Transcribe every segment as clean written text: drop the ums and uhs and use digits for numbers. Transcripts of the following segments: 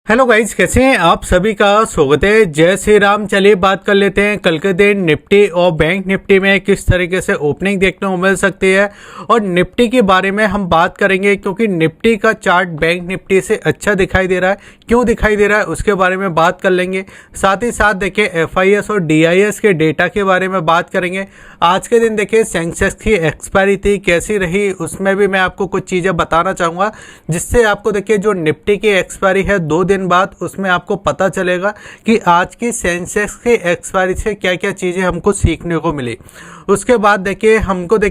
Hello guys, कैसे हैं आप? सभी का स्वागत है। जय श्री राम। चलिए बात कर लेते हैं कल के दिन निफ्टी और बैंक निफ्टी में किस तरीके से ओपनिंग देखने को मिल सकती है, और निफ्टी के बारे में हम बात करेंगे क्योंकि निफ्टी का चार्ट बैंक निफ्टी से अच्छा दिखाई दे रहा है। क्यों दिखाई दे रहा है उसके बारे में बात कर लेंगे। साथ ही साथ देखिए FIS और DIS के डेटा के बारे में बात करेंगे। आज के दिन देखिए सेंसेक्स की एक्सपायरी थी, कैसी रही उसमें भी मैं आपको कुछ चीज़ें बताना चाहूँगा, जिससे आपको देखिए जो निफ्टी की एक्सपायरी है 2 दिन बाद, उसमें आपको पता चलेगा कि आज की सेंसेक्स की एक्सपायरी से क्या क्या चीज़ें हमको सीखने को मिली। उसके बाद देखिए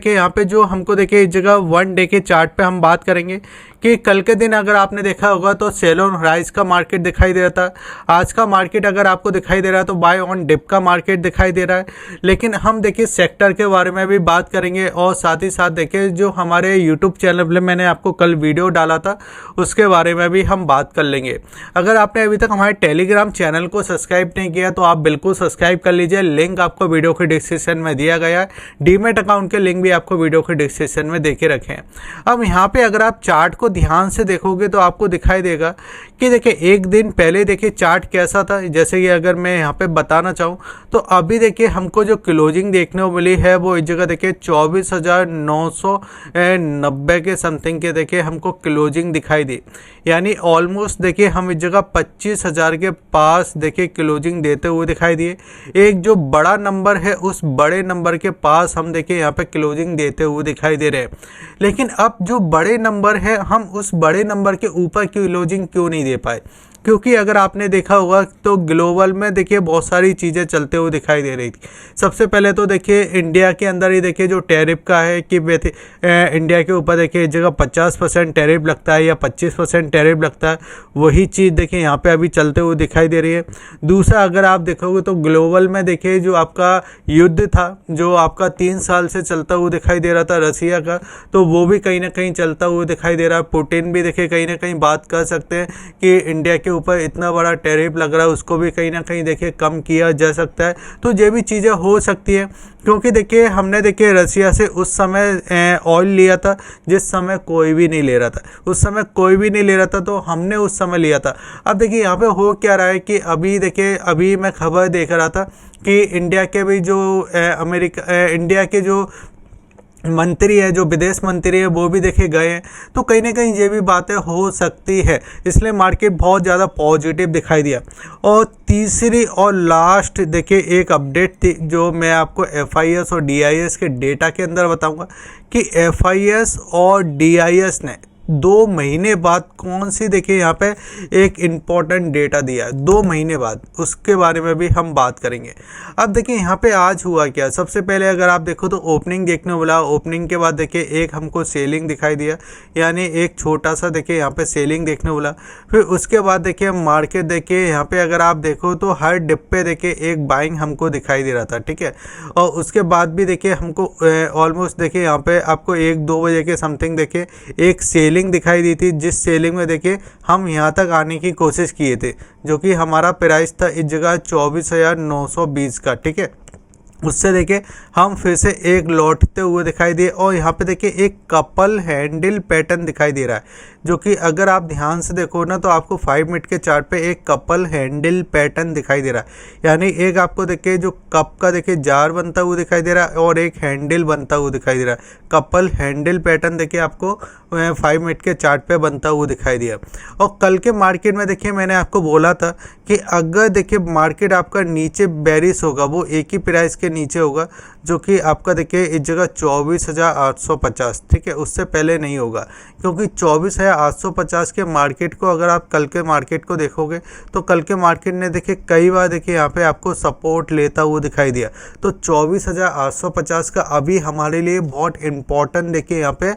यहाँ पे जो हमको देखिए इस जगह 1 डे के चार्ट पे हम बात करेंगे कि कल के दिन अगर आपने देखा होगा तो सेल ऑन राइज का मार्केट दिखाई दे रहा था। आज का मार्केट अगर आपको दिखाई दे रहा है तो बाय ऑन डिप का मार्केट दिखाई दे रहा है। लेकिन हम देखिए सेक्टर के बारे में भी बात करेंगे, और साथ ही साथ देखिए जो हमारे यूट्यूब चैनल पर मैंने आपको कल वीडियो डाला था उसके बारे में भी हम बात कर लेंगे। अगर आपने अभी तक हमारे टेलीग्राम चैनल को सब्सक्राइब नहीं किया तो आप बिल्कुल सब्सक्राइब कर लीजिए। लिंक आपको वीडियो के डिस्क्रिप्शन में दिया गया है। डीमेट अकाउंट के लिंक भी आपको वीडियो के डिस्क्रिप्शन में देके रखे हैं। अब यहाँ पे अगर आप चार्ट को ध्यान से देखोगे तो आपको दिखाई देगा कि देखिए एक दिन पहले देखिए चार्ट कैसा था। जैसे कि अगर मैं यहाँ पे बताना चाहूँ तो अभी देखिए हमको जो क्लोजिंग देखने को मिली है वो इस जगह देखिए 24,990 के समथिंग के देखिए हमको क्लोजिंग दिखाई दी। यानी ऑलमोस्ट देखिए हम इस जगह 25,000 के पास देखिए क्लोजिंग देते हुए दिखाई दिए। एक जो बड़ा नंबर है उस बड़े नंबर के पास हम देखिए यहाँ पे क्लोजिंग देते हुए दिखाई दे रहे हैं। लेकिन अब जो बड़े नंबर है हम उस बड़े नंबर के ऊपर क्लोजिंग क्यों नहीं दे पाए? क्योंकि अगर आपने देखा होगा तो ग्लोबल में देखिए बहुत सारी चीज़ें चलते हुए दिखाई दे रही थी। सबसे पहले तो देखिए इंडिया के अंदर ही देखिए जो टैरिफ का है कि इंडिया के ऊपर देखिए इस जगह 50% टैरिफ लगता है या 25% टैरिफ लगता है, वही चीज़ देखिए यहाँ पे अभी चलते हुए दिखाई दे रही है। दूसरा अगर आप देखोगे तो ग्लोबल में देखिए जो आपका युद्ध था जो आपका 3 साल से चलता हुआ दिखाई दे रहा था रसिया का, तो वो भी कहीं ना कहीं चलता हुआ दिखाई दे रहा है। पुतिन भी देखिए कहीं ना कहीं बात कर सकते हैं कि इंडिया के ऊपर इतना बड़ा टैरिफ लग रहा है, उसको भी कहीं ना कहीं देखिए कम किया जा सकता है। तो ये भी चीज़ें हो सकती है, क्योंकि देखिए हमने देखिए रसिया से उस समय ऑयल लिया था जिस समय कोई भी नहीं ले रहा था। उस समय कोई भी नहीं ले रहा था तो हमने उस समय लिया था। अब देखिए यहाँ पे हो क्या रहा है कि अभी देखिए अभी मैं खबर देख रहा था कि इंडिया के भी जो इंडिया के जो मंत्री है, जो विदेश मंत्री है, वो भी देखे गए हैं। तो कहीं ना कहीं ये भी बातें हो सकती है, इसलिए मार्केट बहुत ज़्यादा पॉजिटिव दिखाई दिया। और तीसरी और लास्ट देखिए एक अपडेट थी जो मैं आपको FIS और DIS के डेटा के अंदर बताऊंगा कि FIS और DIS ने 2 महीने बाद कौन सी देखिए यहाँ पे एक इम्पॉर्टेंट डेटा दिया है 2 महीने बाद, उसके बारे में भी हम बात करेंगे। अब देखिए यहाँ पे आज हुआ क्या। सबसे पहले अगर आप देखो तो ओपनिंग देखने को मिला। ओपनिंग के बाद देखिए एक हमको सेलिंग दिखाई दिया, यानी एक छोटा सा देखिए यहाँ पे सेलिंग देखने को मिला। फिर उसके बाद देखिए मार्केट देखिए यहाँ पे अगर आप देखो तो हर डिप पे देखिए एक बाइंग हमको दिखाई दे रहा था, ठीक है। और उसके बाद भी देखिए हमको ऑलमोस्ट देखिए यहाँ पे आपको 1-2 बजे के समथिंग देखिए एक सेलिंग दिखाई दी थी, जिस सेलिंग में देखिए हम यहाँ तक आने की कोशिश किए थे, जो कि हमारा प्राइस था इस जगह 24,920 का, ठीक है। उससे देखिए हम फिर से एक लौटते हुए दिखाई दिए, और यहाँ पे देखिए एक कपल हैंडल पैटर्न दिखाई दे रहा है, जो कि अगर आप ध्यान से देखो ना तो आपको 5 मिनट के चार्ट पे एक कपल हैंडल पैटर्न दिखाई दे रहा है। यानी एक आपको देखिए जो कप का देखिए जार बनता हुआ दिखाई दे रहा है और एक हैंडल बनता हुआ दिखाई दे रहा है। कपल हैंडल पैटर्न देखिए आपको 5 मिनट के चार्ट पे बनता हुआ दिखाई दिया। और कल के मार्केट में देखिए मैंने आपको बोला था कि अगर देखिए मार्केट आपका नीचे बेरिश होगा, वो एक ही प्राइस के नीचे होगा, जो कि आपका देखिए इस जगह 24,850, ठीक है। उससे पहले नहीं होगा, क्योंकि 24,850 के मार्केट को अगर आप कल के मार्केट को देखोगे तो कल के मार्केट ने देखिए कई बार देखिए यहाँ पे आपको सपोर्ट लेता हुआ दिखाई दिया। तो 24,850 का अभी हमारे लिए बहुत इम्पोर्टेंट देखिए यहाँ पे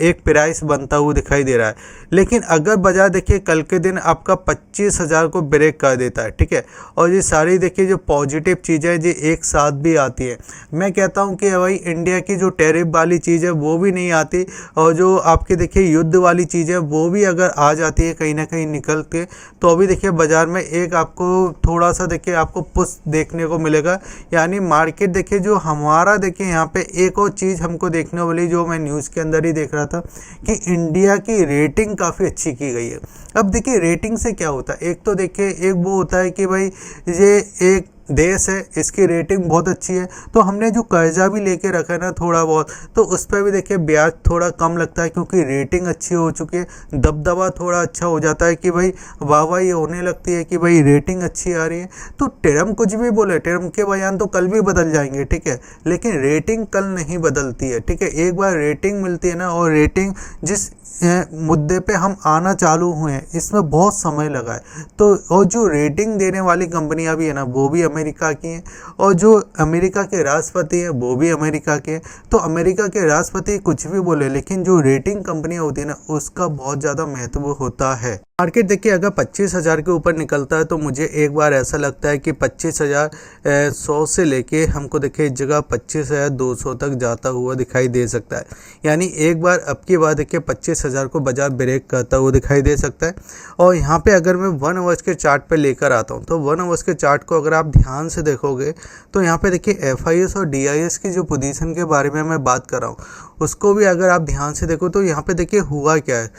एक प्राइस बनता हुआ दिखाई दे रहा है। लेकिन अगर बाजार देखिए कल के दिन आपका 25,000 को ब्रेक कर देता है, ठीक है, और ये सारी देखिए जो पॉजिटिव चीज़ें जो 1 साल बात भी आती है। मैं कहता हूँ कि भाई इंडिया की जो टैरिफ वाली चीज़ है वो भी नहीं आती, और जो आपके देखिए युद्ध वाली चीज़ है वो भी अगर आ जाती है कहीं ना कहीं निकल के, तो अभी देखिए बाज़ार में एक आपको थोड़ा सा देखिए आपको पुश देखने को मिलेगा। यानी मार्केट देखिए जो हमारा देखिए यहाँ पे एक और चीज़ हमको देखने वाली, जो मैं न्यूज़ के अंदर ही देख रहा था कि इंडिया की रेटिंग काफ़ी अच्छी की गई है। अब देखिए रेटिंग से क्या होता है, एक तो देखिए एक वो होता है कि भाई ये एक देश है, इसकी रेटिंग बहुत अच्छी है, तो हमने जो कर्जा भी लेके रखा है ना थोड़ा बहुत, तो उस पर भी देखिए ब्याज थोड़ा कम लगता है क्योंकि रेटिंग अच्छी हो चुकी है। दबदबा थोड़ा अच्छा हो जाता है कि भाई वाह ये होने लगती है कि भाई रेटिंग अच्छी आ रही है। तो ट्रम्प कुछ भी बोले, ट्रम्प के बयान तो कल भी बदल जाएंगे, ठीक है, लेकिन रेटिंग कल नहीं बदलती है, ठीक है। एक बार रेटिंग मिलती है ना, और रेटिंग जिस मुद्दे पे हम आना चालू हुए हैं इसमें बहुत समय लगा है, तो और जो रेटिंग देने वाली कंपनियां भी है ना वो भी अमेरिका की हैं, और जो अमेरिका के राष्ट्रपति हैं वो भी अमेरिका के हैं। तो अमेरिका के राष्ट्रपति कुछ भी बोले, लेकिन जो रेटिंग कंपनियां होती है ना उसका बहुत ज़्यादा महत्व होता है। मार्केट देखिए अगर 25,000 के ऊपर निकलता है तो मुझे एक बार ऐसा लगता है कि 25,100 से लेके हमको देखिए इस जगह 25,200 तक जाता हुआ दिखाई दे सकता है। यानी एक बार अब की बार देखिए 25,000 को बाजार ब्रेक करता हुआ दिखाई दे सकता है। और यहाँ पे अगर मैं 1 आवर्स के चार्ट पे लेकर आता हूँ, तो 1 आवर्स के चार्ट को अगर आप ध्यान से देखोगे तो यहाँ पे देखिए FIS और DIS की जो पोजीशन के बारे में मैं बात कर रहा हूँ उसको भी अगर आप ध्यान से देखो तो यहाँ पे देखिए हुआ क्या है,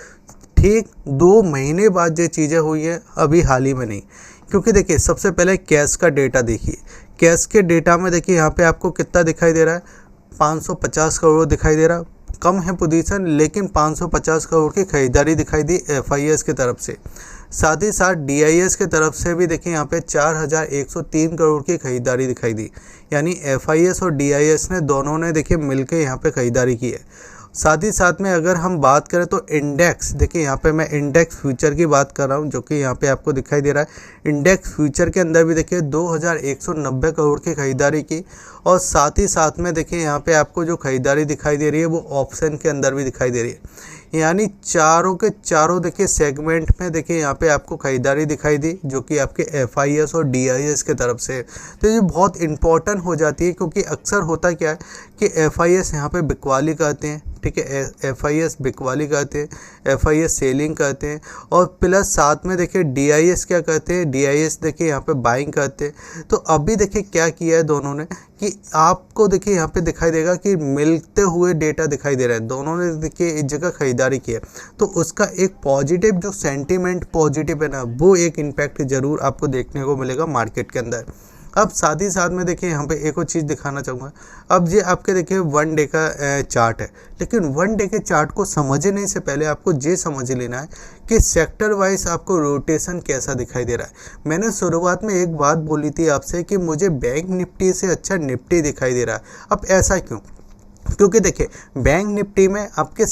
ठीक 2 महीने बाद ये चीज़ें हुई है, अभी हाल ही में नहीं। क्योंकि देखिए सबसे पहले कैश का डेटा देखिए, कैश के डेटा में देखिए यहाँ पे आपको कितना दिखाई दे रहा है, 550 करोड़ दिखाई दे रहा, कम है पोजीशन, लेकिन 550 करोड़ की खरीदारी दिखाई दी FIS की तरफ से। साथ ही साथ DIS की तरफ से भी देखिए यहाँ पे 4,103 करोड़ की खरीदारी दिखाई दी। यानी FIS और DIS ने दोनों ने देखिए मिलकर यहाँ पे खरीदारी की है। साथ ही साथ में अगर हम बात करें तो इंडेक्स देखिए, यहाँ पे मैं इंडेक्स फ्यूचर की बात कर रहा हूँ जो कि यहाँ पे आपको दिखाई दे रहा है। इंडेक्स फ्यूचर के अंदर भी देखिए 2,190 करोड़ की खरीदारी की, और साथ ही साथ में देखिए यहाँ पे आपको जो खरीदारी दिखाई दे रही है वो ऑप्शन के अंदर भी दिखाई दे रही है। यानी चारों के चारों देखिए सेगमेंट में देखिए यहाँ पे आपको खरीदारी दिखाई दी, जो कि आपके FIS और DIS के तरफ से। तो ये बहुत इंपॉर्टेंट हो जाती है, क्योंकि अक्सर होता क्या है कि FIS यहाँ पे बिकवाली करते हैं, ठीक है, FIS बिकवाली करते हैं, FIS सेलिंग करते हैं, और प्लस साथ में देखिए DIS क्या करते हैं, DIS देखिए यहाँ पे बाइंग करते हैं। तो अभी देखिए क्या किया है दोनों ने कि आपको देखिए यहाँ पे दिखाई देगा कि मिलते हुए डेटा दिखाई दे रहा है, दोनों ने देखिए इस जगह खरीदारी की है, तो उसका एक पॉजिटिव जो सेंटीमेंट पॉजिटिव है ना, वो एक इम्पैक्ट ज़रूर आपको देखने को मिलेगा मार्केट के अंदर। अब साथ ही साथ में देखिए यहाँ पे एक और चीज़ दिखाना चाहूँगा। अब ये आपके देखिए 1 डे का चार्ट है, लेकिन 1 डे के चार्ट को समझने से पहले आपको ये समझ लेना है कि सेक्टर वाइज आपको रोटेशन कैसा दिखाई दे रहा है। मैंने शुरुआत में एक बात बोली थी आपसे कि मुझे बैंक निफ्टी से अच्छा निफ्टी दिखाई दे रहा है। अब ऐसा क्यों? क्योंकि देखिए बैंक निफ्टी में आपके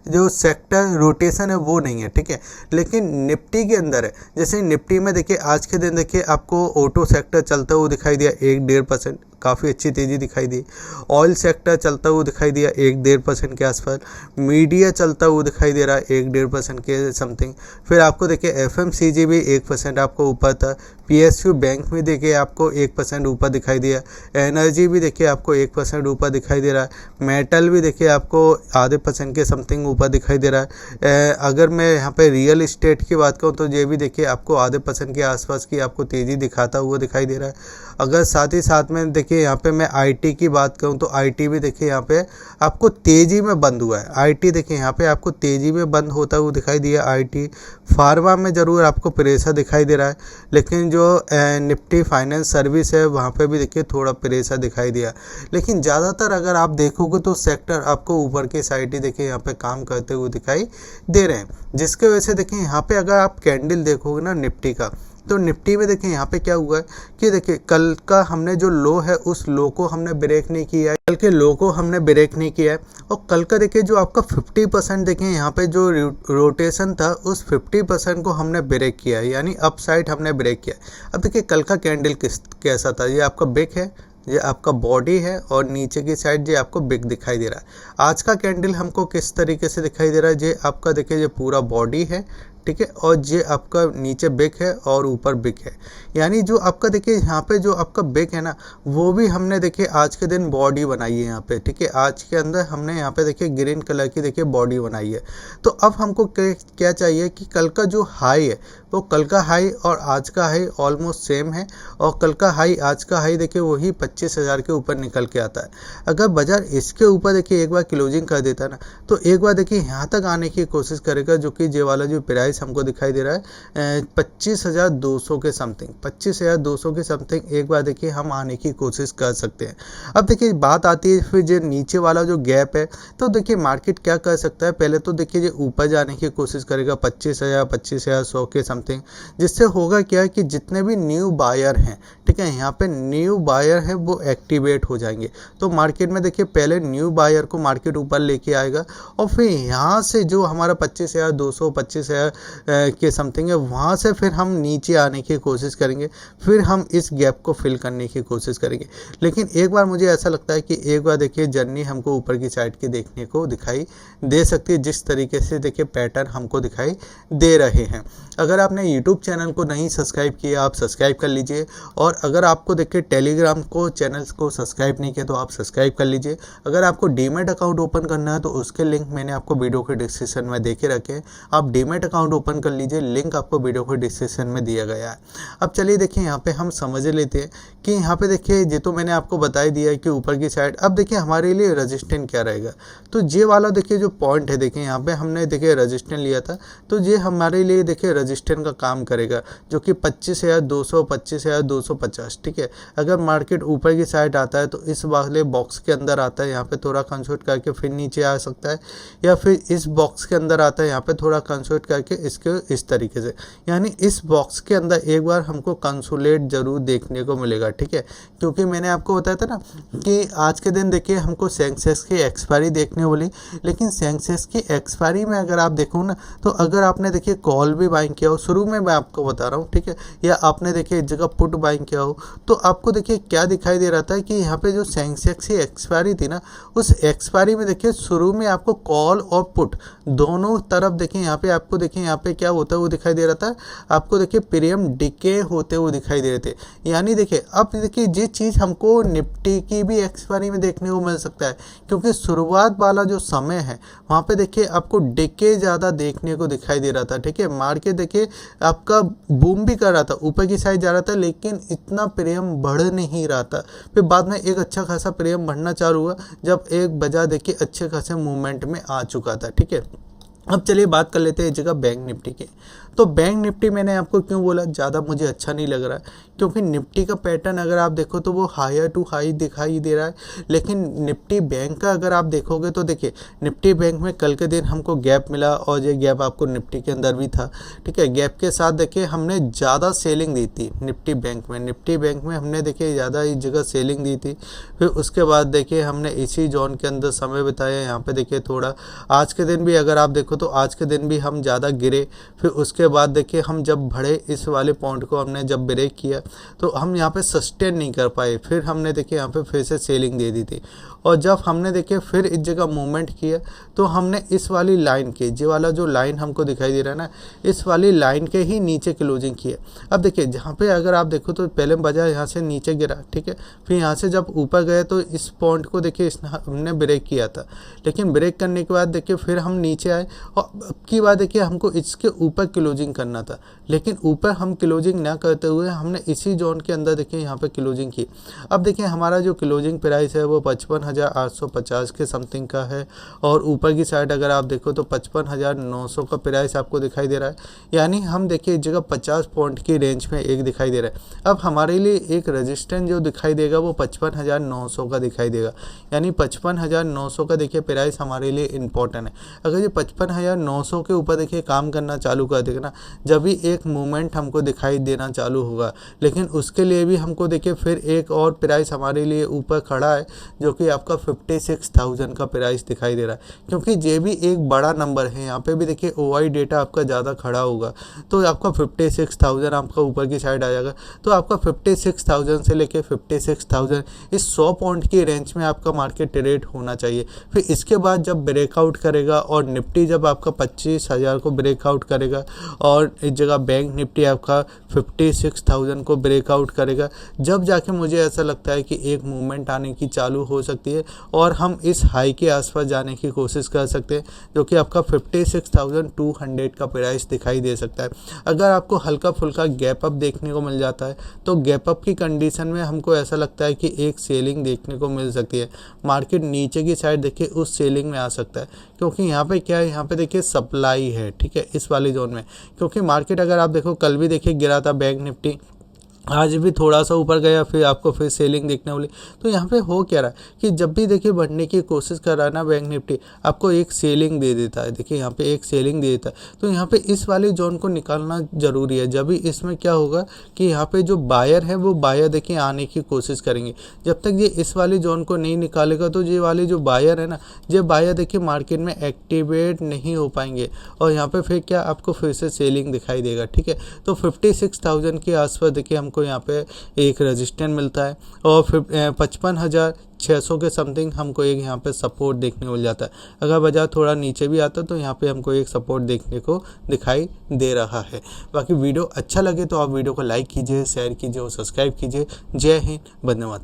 जो सेक्टर रोटेशन है वो नहीं है, ठीक है, लेकिन निफ्टी के अंदर है। जैसे निफ्टी में देखिए आज के दिन देखिए आपको ऑटो सेक्टर चलता हुआ दिखाई दिया 1-1.5%, काफ़ी अच्छी तेज़ी दिखाई दी। ऑयल सेक्टर चलता हुआ दिखाई दिया 1-1.5% के आसपास। मीडिया चलता हुआ दिखाई दे रहा है 1-1.5% के समथिंग। फिर आपको देखिए FMCG भी 1% आपको ऊपर था। PSU बैंक में देखिए आपको 1% ऊपर दिखाई दिया। एनर्जी भी देखिए आपको 1% ऊपर दिखाई दे रहा है। मेटल भी देखिए आपको ½ % के समथिंग ऊपर दिखाई दे रहा है। अगर मैं यहाँ पे रियल इस्टेट की बात करूँ तो ये भी देखिए आपको ½ % के आसपास की आपको तेज़ी दिखाता हुआ दिखाई दे रहा है। अगर साथ ही साथ में देखिए यहाँ पे मैं IT की बात करूँ तो IT भी देखिए यहाँ पे आपको तेज़ी में बंद हुआ है। IT देखिए यहाँ पे आपको तेज़ी में बंद होता हुआ दिखाई दिया। IT फार्मा में ज़रूर आपको प्रेशर दिखाई दे रहा है, लेकिन जो निफ्टी फाइनेंस सर्विस है वहाँ पे भी देखिए थोड़ा प्रेशर दिखाई दिया। लेकिन ज़्यादातर अगर आप देखोगे तो सेक्टर आपको ऊपर के साइड ही देखिए यहाँ पे काम करते हुए दिखाई दे रहे हैं, जिसके वजह से देखिए यहाँ पे अगर आप कैंडल देखोगे ना निफ्टी का, तो निफ्टी में देखिए यहाँ पे क्या हुआ है कि देखिए कल का हमने जो लो है उस लो को हमने ब्रेक नहीं किया है, कल के लो को हमने ब्रेक नहीं किया है। और कल का देखिए जो आपका 50% देखिए यहाँ पे जो रोटेशन था उस 50% को हमने ब्रेक किया है, यानी अप साइड हमने ब्रेक किया है। अब देखिए कल का कैंडल कैसा था, ये आपका बिग है, ये आपका बॉडी है, और नीचे की साइड ये आपको बिग दिखाई दे रहा है। आज का कैंडल हमको किस तरीके से दिखाई दे रहा है, ये आपका देखिए ये पूरा बॉडी है, ठीक है, और ये आपका नीचे बिग है और ऊपर बिग है। यानी जो आपका देखिए यहाँ पे जो आपका बिग है ना, वो भी हमने देखिए आज के दिन बॉडी बनाई है यहाँ पे, ठीक है, आज के अंदर हमने यहाँ पे देखिए ग्रीन कलर की देखिए बॉडी बनाई है। तो अब हमको क्या चाहिए कि कल का जो हाई है वो कल का हाई और आज का हाई ऑलमोस्ट सेम है, और कल का हाई आज का हाई देखिए वही 25,000 के ऊपर निकल के आता है। अगर बाजार इसके ऊपर देखिए एक बार क्लोजिंग कर देता है ना, तो एक बार देखिए यहाँ तक आने की कोशिश करेगा, जो कि ये वाला जो प्राइस हमको दिखाई दे रहा है 25,200 के समथिंग, 25,200 के समथिंग एक बार देखिए हम आने की कोशिश कर सकते हैं। अब देखिए बात आती है फिर जो नीचे वाला जो गैप है, तो देखिए मार्केट क्या कर सकता है, पहले तो देखिए जो ऊपर जाने की कोशिश करेगा 25,100 के समथिंग, जिससे होगा क्या कि जितने भी न्यू बायर हैं, ठीक है, यहाँ पे न्यू बायर है वो एक्टिवेट हो जाएंगे। तो मार्केट में देखिए पहले न्यू बायर को मार्केट ऊपर लेके आएगा, और फिर यहाँ से जो हमारा 25,200 25,000 के समथिंग है, वहाँ से फिर हम नीचे आने की कोशिश करेंगे, फिर हम इस गैप को फिल करने की कोशिश करेंगे। लेकिन एक बार मुझे ऐसा लगता है कि एक बार देखिए जर्नी हमको ऊपर की साइड की देखने को दिखाई दे सकती है, जिस तरीके से देखिए पैटर्न हमको दिखाई दे रहे हैं। अगर आपने यूट्यूब चैनल को नहीं सब्सक्राइब किया, आप सब्सक्राइब कर लीजिए, और अगर आपको देखिए टेलीग्राम को चैनल को सब्सक्राइब नहीं किया तो आप सब्सक्राइब कर लीजिए। अगर आपको डीमैट अकाउंट ओपन करना है तो उसके लिंक मैंने आपको वीडियो के डिस्क्रिप्शन में देके रखे हैं, आप डीमैट अकाउंट ओपन कर लीजिए, लिंक आपको वीडियो के डिस्क्रिप्शन में दिया गया है। अब चलिए देखिए यहाँ पे हम समझ लेते हैं कि यहाँ पे देखिए ये तो मैंने आपको बता ही दिया है कि ऊपर की साइड अब देखिए हमारे लिए रेजिस्टेंस क्या रहेगा। तो ये वाला देखिए जो पॉइंट है, देखिए यहाँ पे हमने देखिए रेजिस्टेंस लिया था, तो ये हमारे लिए देखिए रेजिस्टेंस का काम करेगा, जो कि 25,200 25,250, ठीक है। अगर मार्केट ऊपर की साइड आता है तो इस वाले बॉक्स के अंदर आता है, यहाँ पे थोड़ा कंसोल्ट करके फिर नीचे आ सकता है, या फिर इस बॉक्स के अंदर आता है, यहाँ पे थोड़ा कंसोल्ट करके इसके इस तरीके से, यानी इस बॉक्स के अंदर एक बार हमको कंसोलेट जरूर देखने को मिलेगा, ठीक है। क्योंकि मैंने आपको बताया था ना कि आज के दिन देखिए हमको सेंसेक्स की एक्सपायरी देखने वाली, लेकिन सेंसेक्स की एक्सपायरी में अगर आप देखो ना, तो अगर आपने देखिए कॉल भी बाइंग किया हो, शुरू में मैं आपको बता रहा हूँ, ठीक है, या आपने देखिए एक जगह पुट बाइंग किया हो, तो आपको देखिए क्या दिखाई दे रहा था कि यहाँ पे जो सेंसेक्स की एक्सपायरी थी ना, उस एक्सपायरी में देखिए शुरू में आपको कॉल और पुट दोनों तरफ देखिए यहाँ पे आपको देखिए यहाँ पे क्या होता है वो दिखाई दे रहा था, आपको देखिए प्रीमियम डिके होते हुए दिखाई दे रहे थे। यानी देखिए अब देखिए ये चीज़ हमको निफ्टी की भी एक्सपायरी में देखने को मिल सकता है, क्योंकि शुरुआत वाला जो समय है वहाँ पे देखिए आपको डिके ज़्यादा देखने को दिखाई दे रहा था, ठीक है। मार्केट देखिए आपका बूम भी कर रहा था, ऊपर की साइड जा रहा था, लेकिन इतना प्रीमियम बढ़ नहीं रहा था। फिर बाद में एक अच्छा खासा प्रीमियम बढ़ना चालू हुआ जब एक बाजार देखिए अच्छे खासे मूवमेंट में आ चुका था, ठीक है। अब चलिए बात कर लेते हैं इस जगह बैंक निफ्टी के। तो बैंक निफ्टी मैंने आपको क्यों बोला ज़्यादा मुझे अच्छा नहीं लग रहा है, क्योंकि निफ्टी का पैटर्न अगर आप देखो तो वो हायर टू हाई दिखाई दे रहा है, लेकिन निफ्टी बैंक का अगर आप देखोगे तो देखिए निफ्टी बैंक में कल के दिन हमको गैप मिला, और ये गैप आपको निफ्टी के अंदर भी था, ठीक है। गैप के साथ देखिए हमने ज़्यादा सेलिंग दी थी निफ्टी बैंक में हमने देखिए ज़्यादा इस जगह सेलिंग दी थी। फिर उसके बाद देखिए हमने इसी जोन के अंदर समय बिताया। यहाँ पे देखिए थोड़ा आज के दिन भी अगर आप देखो तो आज के दिन भी हम ज़्यादा गिरे, फिर उसके बाद देखिए हम जब बढ़े इस वाले पॉइंट को हमने जब ब्रेक किया तो हम यहाँ पे सस्टेन नहीं कर पाए, फिर हमने देखिए यहाँ पे फिर से सेलिंग दे दी थी, और जब हमने देखिए फिर इस जगह मूवमेंट किया तो हमने इस वाली लाइन के ये वाला जो लाइन हमको दिखाई दे रहा है ना, इस वाली लाइन के ही नीचे क्लोजिंग किया। अब देखिए जहाँ पे अगर आप देखो तो पहले बाजार यहाँ से नीचे गिरा, ठीक है, फिर यहाँ से जब ऊपर गए तो इस पॉइंट को देखिए हमने ब्रेक किया था, लेकिन ब्रेक करने के बाद देखिए फिर हम नीचे आए, और अब की बात देखिए हमको इसके ऊपर क्लोजिंग करना था, लेकिन ऊपर हम क्लोजिंग ना करते हुए हमने इसी जोन के अंदर देखिए यहाँ पे क्लोजिंग की। अब देखिए हमारा जो क्लोजिंग प्राइस है वो 55,850 के समथिंग का है, और ऊपर की साइड अगर आप देखो तो 55,900 का प्राइस आपको दिखाई दे रहा है। यानी हम देखिए इस जगह 50 पॉइंट की रेंज में एक दिखाई दे रहा है। अब हमारे लिए एक रेजिस्टेंस जो दिखाई देगा वो 55,900 का दिखाई देगा, यानी 55,900 का देखिए प्राइस हमारे लिए इंपॉर्टेंट है। अगर ये 55,900 के ऊपर देखिए काम करना चालू कर देगा ना, जब भी एक मूवमेंट हमको दिखाई देना चालू होगा, लेकिन उसके लिए भी हमको देखिए फिर एक और प्राइस हमारे लिए ऊपर खड़ा है, जो कि आपका 56,000 का प्राइस दिखाई दे रहा है, क्योंकि ये भी एक बड़ा नंबर है। यहाँ पे भी देखिए OI डेटा आपका ज़्यादा खड़ा होगा, तो आपका 56,000 आपका ऊपर की साइड आ जाएगा। तो आपका 56,000 से लेके 56,000 इस 100 पॉइंट की रेंज में आपका मार्केट ट्रेड होना चाहिए। फिर इसके बाद जब ब्रेकआउट करेगा और निफ्टी जब जब आपका 25,000 को ब्रेकआउट करेगा और इस जगह बैंक निफ्टी आपका 56,000 को ब्रेकआउट करेगा, जब जाके मुझे ऐसा लगता है कि एक मूवमेंट आने की चालू हो सकती है और हम इस हाई के आसपास जाने की कोशिश कर सकते हैं, जो कि आपका 56,200 का प्राइस दिखाई दे सकता है। अगर आपको हल्का फुल्का गैप अप देखने को मिल जाता है तो गैप अप की कंडीशन में हमको ऐसा लगता है कि एक सेलिंग देखने को मिल सकती है। मार्केट नीचे की साइड देखिए उस सेलिंग में आ सकता है, क्योंकि यहाँ पे क्या है, यहाँ पे देखिए सप्लाई है, ठीक है, इस वाली जोन में। क्योंकि मार्केट अगर आप देखो कल भी देखिए गिरा था बैंक निफ्टी, आज भी थोड़ा सा ऊपर गया, फिर आपको फिर सेलिंग देखने वाली। तो यहाँ पे हो क्या रहा है कि जब भी देखिए बढ़ने की कोशिश कर रहा है ना बैंक निफ्टी, आपको एक सेलिंग दे देता है। देखिए यहाँ पे एक सेलिंग दे देता है, तो यहाँ पे इस वाली जोन को निकालना जरूरी है। जब भी इसमें क्या होगा कि यहाँ पे जो बायर है वो बायर देखिए आने की कोशिश करेंगे। जब तक ये इस वाली जोन को नहीं निकालेगा तो ये वाली जो बायर है ना, ये बायर देखिए मार्केट में एक्टिवेट नहीं हो पाएंगे और यहाँ पे फिर क्या आपको फिर से सेलिंग दिखाई देगा, ठीक है। तो 56,000 के आसपास देखिए हमको यहाँ पे एक रेजिस्टेंस मिलता है और फिर 55,600 के समथिंग हमको एक यहाँ पे सपोर्ट देखने को मिल जाता है। अगर बाजार थोड़ा नीचे भी आता तो यहाँ पे हमको एक सपोर्ट देखने को दिखाई दे रहा है। बाकी वीडियो अच्छा लगे तो आप वीडियो को लाइक कीजिए, शेयर कीजिए और सब्सक्राइब कीजिए। जय हिंद, वंदे मातरम।